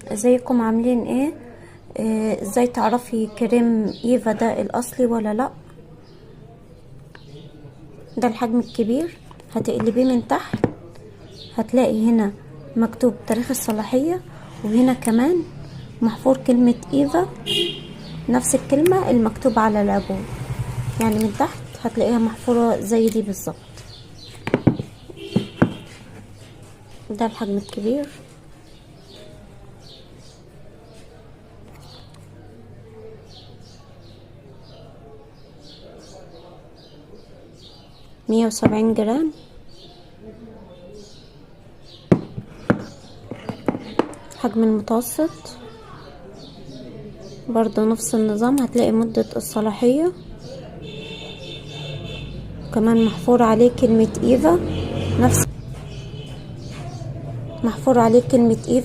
ازيكم عاملين ايه؟ ازاي تعرفي كريم ايفا ده الاصلي ولا لا؟ ده الحجم الكبير. هتقلبيه من تحت، هتلاقي هنا مكتوب تاريخ الصلاحية، وهنا كمان محفور كلمة ايفا، نفس الكلمة المكتوبة على العبوة، يعني من تحت هتلاقيها محفورة زي دي بالظبط. ده الحجم الكبير. مية وسبعين جرام. حجم المتوسط برضو نفس النظام، هتلاقي مدة الصلاحية كمان محفور عليه كلمة ايفا، نفس محفور عليه كلمة ايفا.